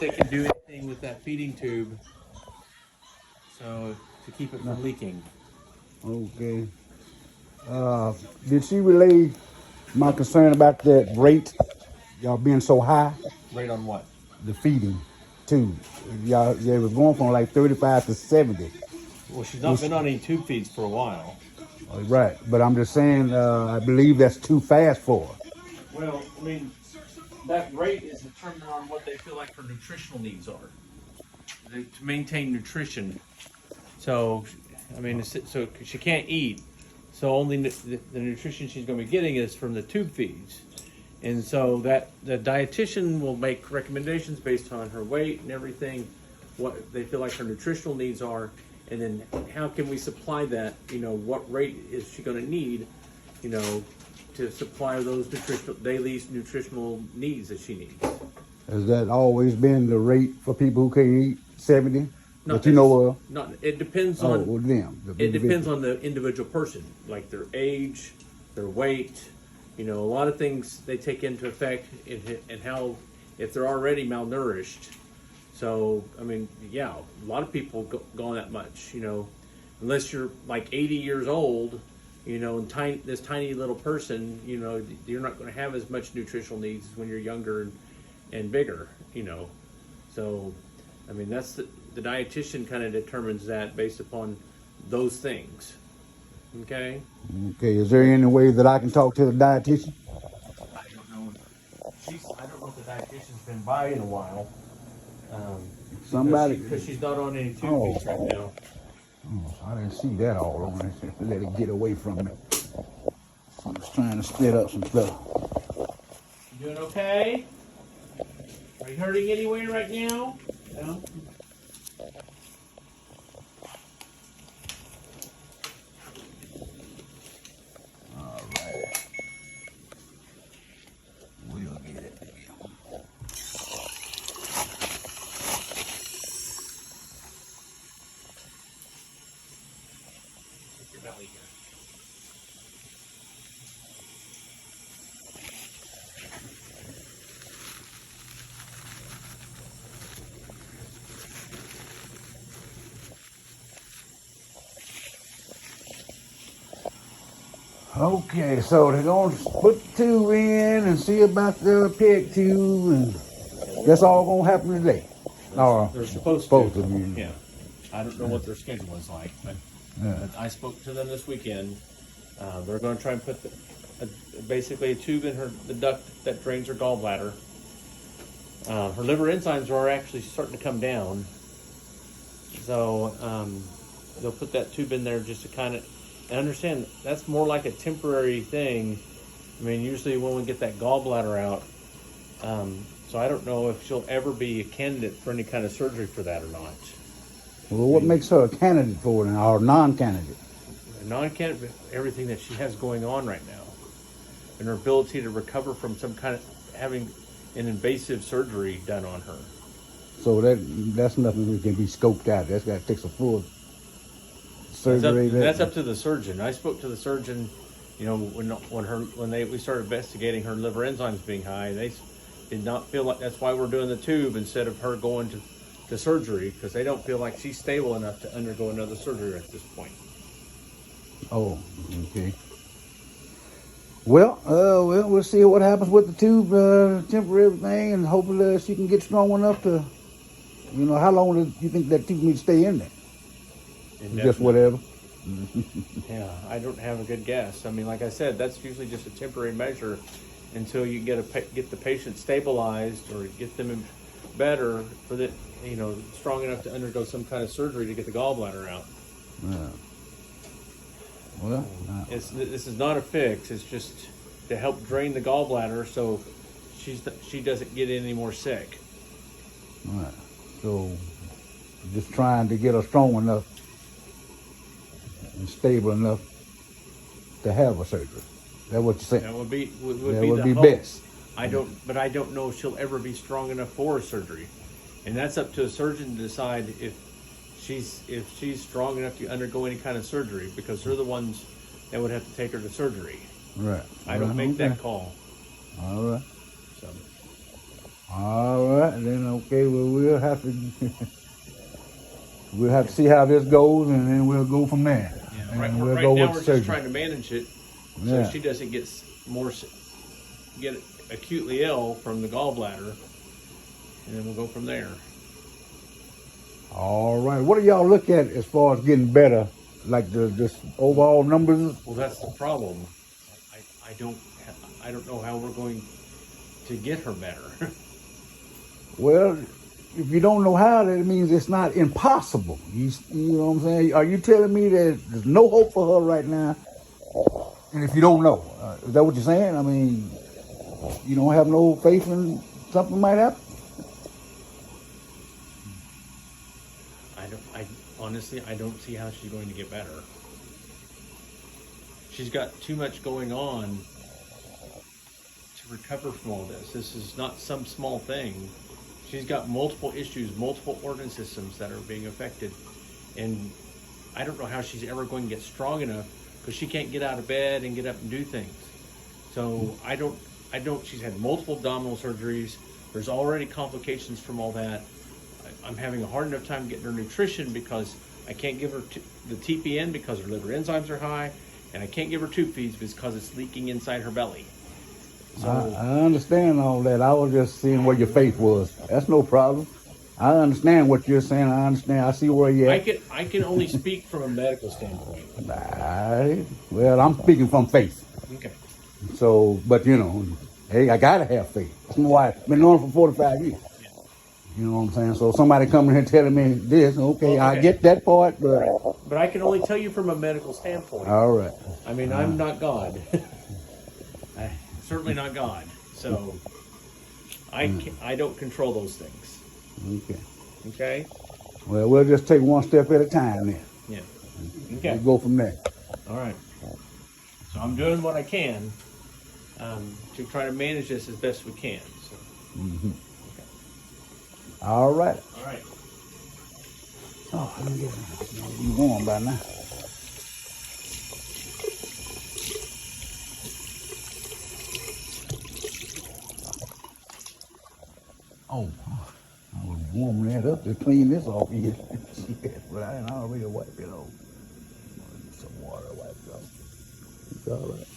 if they can do anything with that feeding tube, so to keep it from leaking. Okay. Did she relay my concern about that rate, y'all being so high, Right on what? the feeding too? Y'all, they was going from like 35 to 70. Well, she's not been on any tube feeds for a while. Right, but I'm just saying, I believe that's too fast for her. Well, I mean, that rate is determined on what they feel like her nutritional needs are. To maintain nutrition. So, I mean, so she can't eat. So only the nutrition she's going to be getting is from the tube feeds. And so that the dietitian will make recommendations based on her weight and everything, what they feel like her nutritional needs are, and then how can we supply that, what rate is she going to need, to supply those daily nutritional needs that she needs. Has that always been the rate for people who can't eat, 70? Not But you know of? Not, it depends on them. it depends on the individual person, like their age, their weight, a lot of things they take into effect and how, if they're already malnourished. So, I mean, yeah, a lot of people go on that much, unless you're like 80 years old, and this tiny little person, you're not going to have as much nutritional needs as when you're younger and bigger, So, I mean, that's the dietitian kind of determines that based upon those things. Okay? Okay, is there any way that I can talk to the dietitian? I don't know. I don't know if the dietitian's been by in a while. Somebody. Because she's not on any tube feeds right now. Oh, I didn't see that all on it. Let it get away from me. I was trying to split up some stuff. You doing okay? Are you hurting anywhere right now? No? All right. We'll get it. Take your belly here. Okay, so they're going to put the tube in and see about the pig tube, and that's all going to happen today. They're supposed to. be. Yeah. I don't know what their schedule is like, but I spoke to them this weekend. They're going to try and put basically a tube in the duct that drains her gallbladder. Her liver enzymes are actually starting to come down. So they'll put that tube in there just to kind of, and understand that's more like a temporary thing. I mean, usually when we get that gallbladder out, so I don't know if she'll ever be a candidate for any kind of surgery for that or not. Well, what makes her a candidate for it or non-candidate? A non-candidate, everything that she has going on right now, and her ability to recover from some kind of having an invasive surgery done on her. So that's nothing that can be scoped out. That's got to take some full surgery. That's up to the surgeon. I spoke to the surgeon, when we started investigating her liver enzymes being high. They did not feel like that's why we're doing the tube instead of her going to surgery, because they don't feel like she's stable enough to undergo another surgery at this point. Oh, okay. Well, we'll see what happens with the tube, temporary thing, and hopefully she can get strong enough to, how long do you think that tube needs to stay in there? Just whatever. Yeah, I don't have a good guess. I mean, like I said, that's usually just a temporary measure until you get the patient stabilized or get them better for the, strong enough to undergo some kind of surgery to get the gallbladder out. Yeah. Well, this is not a fix. It's just to help drain the gallbladder so she doesn't get any more sick. All right. So just trying to get her strong enough and stable enough to have a surgery. That's what you're saying. That would be the hope. Best. I don't know if she'll ever be strong enough for a surgery, and that's up to a surgeon to decide if she's strong enough to undergo any kind of surgery, because they're the ones that would have to take her to surgery. Right. I don't make that call. All right. So. All right, then okay, well we'll have to we'll have to see how this goes, and then we'll go from there. Yeah, And right, we'll right go now with we're just surgery. trying to manage it Yeah. so she doesn't get acutely ill from the gallbladder, and then we'll go from there. All right, what do y'all look at as far as getting better, like this overall numbers? Well, that's the problem. I don't know how we're going to get her better. Well, if you don't know how, that means it's not impossible. You know what I'm saying? Are you telling me that there's no hope for her right now? And if you don't know, is that what you're saying? I mean, you don't have no faith in something might happen? I honestly, I don't see how she's going to get better. She's got too much going on to recover from all this. This is not some small thing. She's got multiple issues, multiple organ systems that are being affected. And I don't know how she's ever going to get strong enough because she can't get out of bed and get up and do things. So I don't, she's had multiple abdominal surgeries. There's already complications from all that. I'm having a hard enough time getting her nutrition because I can't give her the TPN because her liver enzymes are high, and I can't give her tube feeds because it's leaking inside her belly. So I understand all that. I was just seeing where your faith was. That's no problem. I understand what you're saying. I understand. I see where you're at. I can only speak from a medical standpoint. Well, I'm speaking from faith. Okay. So, but you know, hey, I gotta have faith. That's why I've been knowing for 45 years. Yeah. You know what I'm saying? So somebody coming here telling me this, okay, Well, I okay. get that part, but But I can only tell you from a medical standpoint. all right. I mean, I'm not God. I'm certainly not God. So I don't control those things. Okay. Okay? Well, we'll just take one step at a time then. Yeah. We'll Okay. go from there. All right. So I'm doing what I can to try to manage this as best we can. So, All right. all right. Oh, let me get it. You warm by now. Oh, I was warming that up to clean this off here. But I already wiped it off. Some water wiped it off. It's all right.